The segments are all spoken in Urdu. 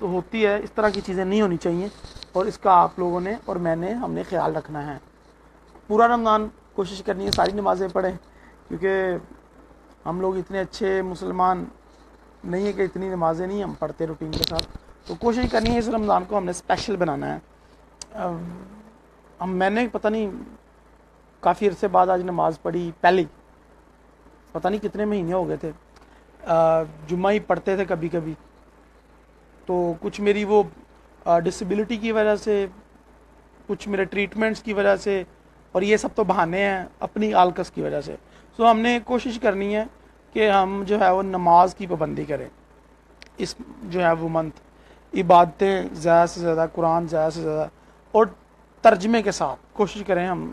تو ہوتی ہے. اس طرح کی چیزیں نہیں ہونی چاہیے اور اس کا آپ لوگوں نے اور میں نے ہم نے خیال رکھنا ہے. پورا رمضان کوشش کرنی ہے ساری نمازیں پڑھیں, کیونکہ ہم لوگ اتنے اچھے مسلمان نہیں ہے کہ اتنی نمازیں نہیں ہم پڑھتے روٹین کے ساتھ. تو کوشش کرنی ہے اس رمضان کو ہم نے اسپیشل بنانا ہے. میں نے پتہ نہیں کافی عرصے بعد آج نماز پڑھی, پہلی پتہ نہیں کتنے مہینے ہو گئے تھے, جمعہ ہی پڑھتے تھے کبھی کبھی. تو کچھ میری وہ ڈسیبلٹی کی وجہ سے, کچھ میرے ٹریٹمنٹس کی وجہ سے, اور یہ سب تو بہانے ہیں اپنی آلکس کی وجہ سے. سو ہم نے کوشش کرنی ہے کہ ہم جو ہے وہ نماز کی پابندی کریں اس جو ہے وہ منتھ. عبادتیں زیادہ سے زیادہ, قرآن زیادہ سے زیادہ, اور ترجمے کے ساتھ کوشش کریں ہم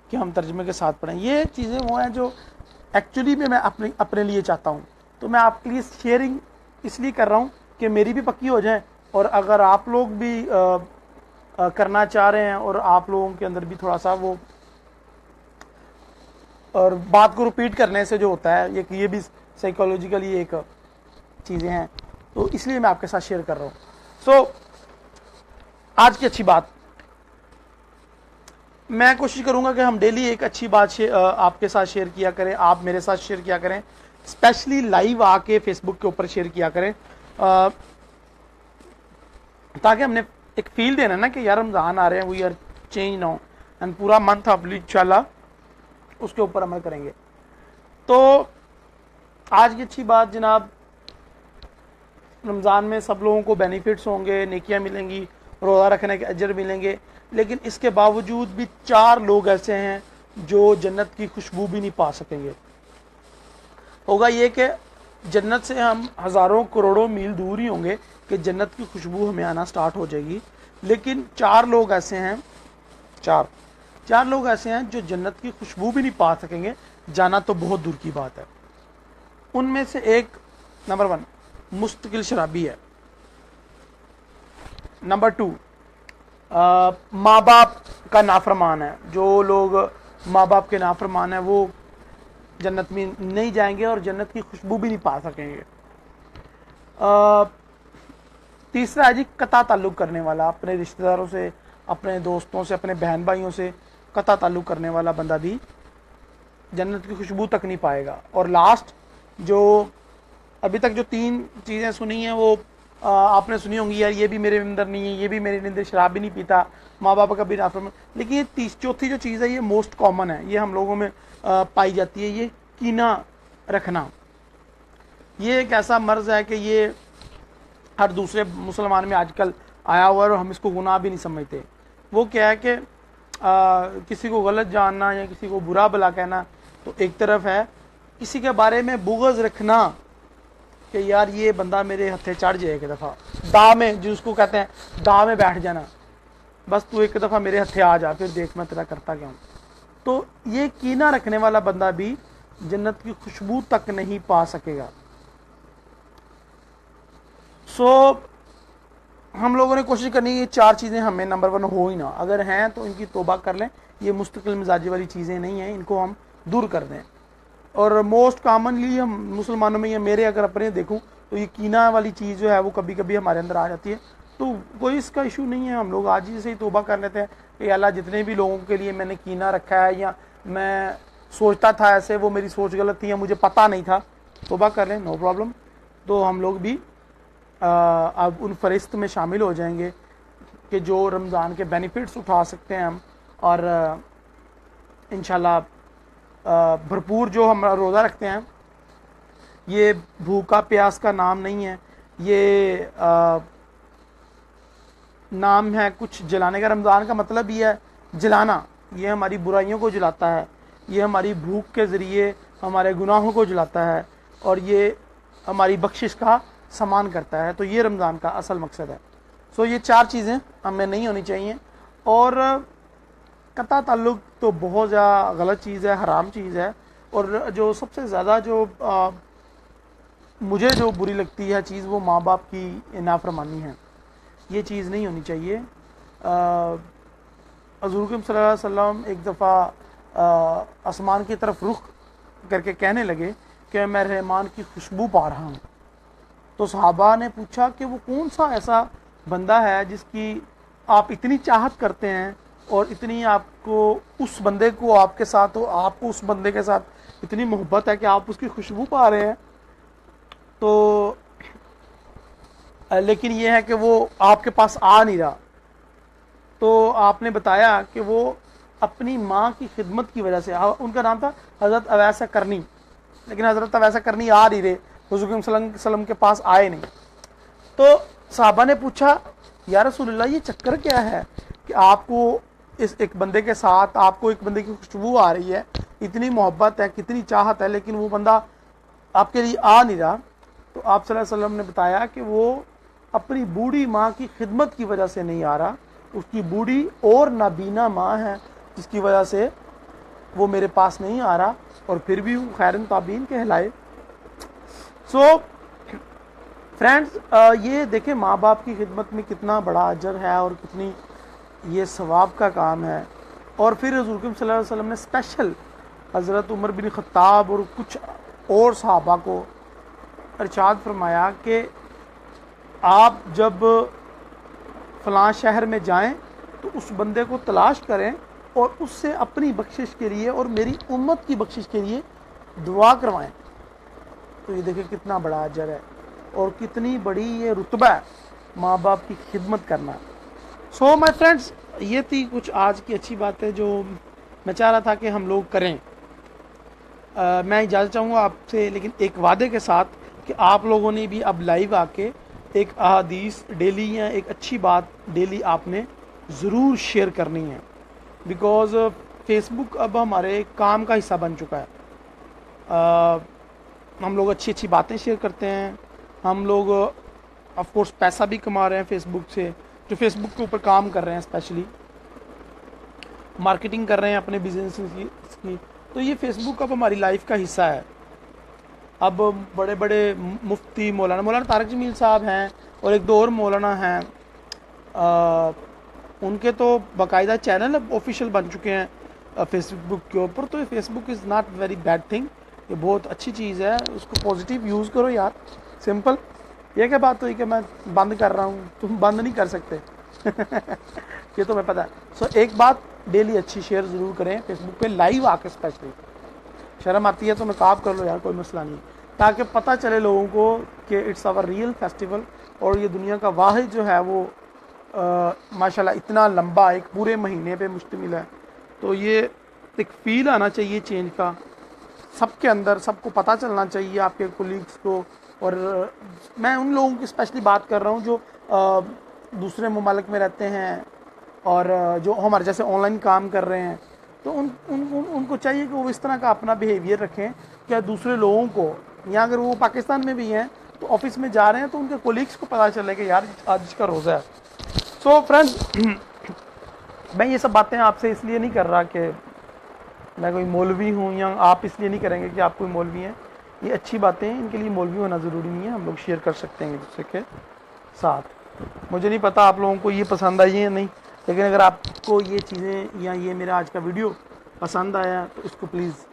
کہ ہم ترجمے کے ساتھ پڑھیں. یہ چیزیں وہ ہیں جو ایکچولی میں اپنے لیے چاہتا ہوں. تو میں آپ کے لیے شیئرنگ اس لیے کر رہا ہوں کہ میری بھی پکی ہو جائیں, اور اگر آپ لوگ بھی کرنا چاہ رہے ہیں اور آپ لوگوں کے اندر بھی تھوڑا سا وہ, اور بات کو رپیٹ کرنے سے جو ہوتا ہے یہ بھی سائیکولوجیکلی ایک چیزیں ہیں, تو اس لیے میں آپ کے ساتھ شیئر کر رہا ہوں. سو آج کی اچھی بات, میں کوشش کروں گا کہ ہم ڈیلی ایک اچھی بات آپ کے ساتھ شیئر کیا کریں, آپ میرے ساتھ شیئر کیا کریں, اسپیشلی لائیو آ کے فیس بک کے اوپر شیئر کیا کریں, تاکہ ہم نے ایک فیل دینا نا کہ یار رمضان آ رہے ہیں, we are change now, and پورا منتھ آپ انشاءاللہ اس کے اوپر عمل کریں گے. تو آج کی اچھی بات جناب, رمضان میں سب لوگوں کو بینیفٹس ہوں گے, نیکیاں ملیں گی, روزہ رکھنے کے اجر ملیں گے, لیکن اس کے باوجود بھی 4 لوگ ایسے ہیں جو جنت کی خوشبو بھی نہیں پا سکیں گے. ہوگا یہ کہ جنت سے ہم ہزاروں کروڑوں میل دور ہی ہوں گے کہ جنت کی خوشبو ہمیں آنا سٹارٹ ہو جائے گی, لیکن 4 لوگ ایسے ہیں, 4 لوگ ایسے ہیں جو جنت کی خوشبو بھی نہیں پا سکیں گے, جانا تو بہت دور کی بات ہے. ان میں سے ایک نمبر 1 مستقل شرابی ہے. نمبر 2 ماں باپ کا نافرمان ہے. جو لوگ ماں باپ کے نافرمان ہیں وہ جنت میں نہیں جائیں گے اور جنت کی خوشبو بھی نہیں پا سکیں گے. تیسرا ہے جی قطع تعلق کرنے والا, اپنے رشتہ داروں سے, اپنے دوستوں سے, اپنے بہن بھائیوں سے قطع تعلق کرنے والا بندہ بھی جنت کی خوشبو تک نہیں پائے گا. اور لاسٹ جو ابھی تک جو 3 چیزیں سنی ہیں وہ آپ نے سنی ہوں گی, یار یہ بھی میرے اندر نہیں ہے, یہ بھی میرے اندر, شراب بھی نہیں پیتا, ماں باپ کا بھی نافرمان, لیکن یہ چوتھی جو چیز ہے یہ موسٹ کامن ہے, یہ ہم لوگوں میں پائی جاتی ہے, یہ کینہ رکھنا. یہ ایک ایسا مرض ہے کہ یہ ہر دوسرے مسلمان میں آج کل آیا ہوا ہے اور ہم اس کو گناہ بھی نہیں سمجھتے. وہ کیا ہے کہ کسی کو غلط جاننا یا کسی کو برا بلا کہنا تو ایک طرف ہے, کسی کے بارے میں بغض رکھنا کہ یار یہ بندہ میرے ہتھے چڑھ جائے ایک دفعہ, دا میں جس کو کہتے ہیں دا میں بیٹھ جانا, بس تو ایک دفعہ میرے ہتھے آ جا پھر دیکھ میں تیرا کرتا کیا ہوں. تو یہ کینہ رکھنے والا بندہ بھی جنت کی خوشبو تک نہیں پا سکے گا. سو ہم لوگوں نے کوشش کرنی ہے یہ 4 چیزیں ہمیں نمبر 1 ہو ہی نہ, اگر ہیں تو ان کی توبہ کر لیں. یہ مستقل مزاجی والی چیزیں نہیں ہیں, ان کو ہم دور کر دیں. اور موسٹ کامنلی ہم مسلمانوں میں, یہ میرے اگر اپنے دیکھوں تو یہ کینہ والی چیز جو ہے وہ کبھی کبھی ہمارے اندر آ جاتی ہے. تو کوئی اس کا ایشو نہیں ہے, ہم لوگ آج ہی سے ہی توبہ کر لیتے ہیں کہ اللہ جتنے بھی لوگوں کے لیے میں نے کینہ رکھا ہے یا میں سوچتا تھا ایسے, وہ میری سوچ غلط تھی یا مجھے پتہ نہیں تھا, توبہ کر لیں, نو پرابلم. تو ہم لوگ بھی اب ان فہرست میں شامل ہو جائیں گے کہ جو رمضان کے بینیفٹس اٹھا سکتے ہیں ہم, اور انشاءاللہ بھرپور جو ہم روزہ رکھتے ہیں, یہ بھوکا پیاس کا نام نہیں ہے, یہ نام ہے کچھ جلانے کا. رمضان کا مطلب یہ ہے جلانا, یہ ہماری برائیوں کو جلاتا ہے, یہ ہماری بھوک کے ذریعے ہمارے گناہوں کو جلاتا ہے, اور یہ ہماری بخشش کا سامان کرتا ہے. تو یہ رمضان کا اصل مقصد ہے. سو یہ 4 چیزیں ہمیں نہیں ہونی چاہیے. اور قطع تعلق تو بہت زیادہ غلط چیز ہے, حرام چیز ہے. اور جو سب سے زیادہ جو مجھے جو بری لگتی ہے چیز, وہ ماں باپ کی نافرمانی ہے. یہ چیز نہیں ہونی چاہیے. حضور صلی اللہ علیہ وسلم ایک دفعہ آسمان کی طرف رخ کر کے کہنے لگے کہ میں رحمان کی خوشبو پا رہا ہوں. تو صحابہ نے پوچھا کہ وہ کون سا ایسا بندہ ہے جس کی آپ اتنی چاہت کرتے ہیں اور اتنی آپ کو اس بندے کو آپ کے ساتھ ہو، آپ کو اس بندے کے ساتھ اتنی محبت ہے کہ آپ اس کی خوشبو پا رہے ہیں. تو لیکن یہ ہے کہ وہ آپ کے پاس آ نہیں رہا. تو آپ نے بتایا کہ وہ اپنی ماں کی خدمت کی وجہ سے، ان کا نام تھا حضرت اویس کرنی، لیکن حضرت اویس کرنی آ نہیں رہے، حضور صلی اللہ علیہ وسلم کے پاس آئے نہیں. تو صحابہ نے پوچھا یا رسول اللہ یہ چکر کیا ہے کہ آپ کو اس ایک بندے کے ساتھ آپ کو ایک بندے کی خوشبو آ رہی ہے، اتنی محبت ہے، کتنی چاہت ہے، لیکن وہ بندہ آپ کے لیے آ نہیں رہا. تو آپ صلی اللہ علیہ وسلم نے بتایا کہ وہ اپنی بوڑھی ماں کی خدمت کی وجہ سے نہیں آ رہا، اس کی بوڑھی اور نابینا ماں ہے جس کی وجہ سے وہ میرے پاس نہیں آ رہا، اور پھر بھی وہ خیر تابعین کہلائے. سو فرینڈز، یہ دیکھیں ماں باپ کی خدمت میں کتنا بڑا اجر ہے اور کتنی یہ ثواب کا کام ہے. اور پھر حضور صلی اللہ علیہ وسلم نے اسپیشل حضرت عمر بن خطاب اور کچھ اور صحابہ کو ارشاد فرمایا کہ آپ جب فلاں شہر میں جائیں تو اس بندے کو تلاش کریں اور اس سے اپنی بخشش کے لیے اور میری امت کی بخشش کے لیے دعا کروائیں. تو یہ دیکھیں کتنا بڑا اجر ہے اور کتنی بڑی یہ رتبہ ہے ماں باپ کی خدمت کرنا. سو مائی فرینڈس، یہ تھی کچھ آج کی اچھی باتیں جو میں چاہ رہا تھا کہ ہم لوگ کریں. میں اجازت چاہوں گا آپ سے، لیکن ایک وعدے کے ساتھ کہ آپ لوگوں نے بھی اب لائیو آ کے ایک احادیث ڈیلی یا ایک اچھی بات ڈیلی آپ نے ضرور شیئر کرنی ہے، بیکاز فیس بک اب ہمارے کام کا حصہ بن چکا ہے. ہم لوگ اچھی اچھی باتیں شیئر کرتے ہیں، ہم لوگ آف کورس پیسہ بھی کما رہے ہیں فیس بک سے، جو فیس بک کے اوپر کام کر رہے ہیں اسپیشلی مارکیٹنگ کر رہے ہیں اپنے بزنس کی. تو یہ فیس بک اب ہماری لائف کا حصہ ہے. اب بڑے بڑے مفتی مولانا طارق جمیل صاحب ہیں اور ایک دو اور مولانا ہیں، ان کے تو باقاعدہ چینل اب آفیشیل بن چکے ہیں فیس بک کے اوپر. تو یہ Facebook is not very bad thing, یہ بہت اچھی چیز ہے، اس کو پازیٹیو یوز کرو یار. سمپل یہ کیا بات ہوئی کہ میں بند کر رہا ہوں، تم بند نہیں کر سکتے یہ تو میں پتہ ہے. سو ایک بات ڈیلی اچھی شیئر ضرور کریں فیس بک پہ لائیو آ کے، اسپیشلی شرم آتی ہے تو نقاب کر لو یار، کوئی مسئلہ نہیں، تاکہ پتہ چلے لوگوں کو کہ اٹس آور ریئل فیسٹیول. اور یہ دنیا کا واحد جو ہے وہ ماشاءاللہ اتنا لمبا ایک پورے مہینے پہ مشتمل ہے. تو یہ ایک فیل آنا چاہیے چینج کا سب کے اندر، سب کو پتہ چلنا چاہیے، آپ کے کولیگس کو. اور میں ان لوگوں کی اسپیشلی بات کر رہا ہوں جو دوسرے ممالک میں رہتے ہیں اور جو ہمارے جیسے آن لائن کام کر رہے ہیں. تو ان کو چاہیے کہ وہ اس طرح کا اپنا بیہیویئر رکھیں کہ دوسرے لوگوں کو، یا اگر وہ پاکستان میں بھی ہیں تو آفس میں جا رہے ہیں تو ان کے کولیگس کو پتہ چلے کہ یار آج اس کا روزہ ہے. سو فرینڈز، میں یہ سب باتیں آپ سے اس لیے نہیں کر رہا کہ میں کوئی مولوی ہوں، یا آپ اس لیے نہیں کریں گے کہ آپ کوئی مولوی ہیں. یہ اچھی باتیں ہیں، ان کے لیے مولوی ہونا ضروری نہیں ہے، ہم لوگ شیئر کر سکتے ہیں ایک دوسرے کے ساتھ. مجھے نہیں پتا آپ لوگوں کو یہ پسند آئی ہے یا نہیں، لیکن اگر آپ کو یہ چیزیں یا یہ میرا آج کا ویڈیو پسند آیا تو اس کو پلیز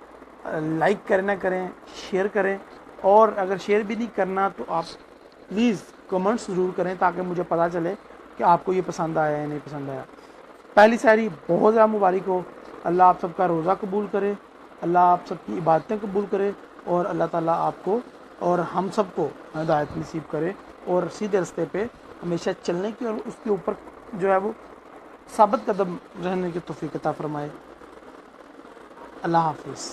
لائک کرنا کریں، شیئر کریں. اور اگر شیئر بھی نہیں کرنا تو آپ پلیز کمنٹس ضرور کریں تاکہ مجھے پتہ چلے کہ آپ کو یہ پسند آیا یا نہیں پسند آیا. پہلی سحری بہت زیادہ مبارک ہو. اللہ آپ سب کا روزہ قبول کرے، اللہ آپ سب کی عبادتیں قبول کرے، اور اللہ تعالیٰ آپ کو اور ہم سب کو ہدایت نصیب کرے اور سیدھے راستے پہ ہمیشہ چلنے کی اور اس کے اوپر جو ہے وہ ثابت قدم رہنے کی توفیق عطا فرمائے. اللہ حافظ.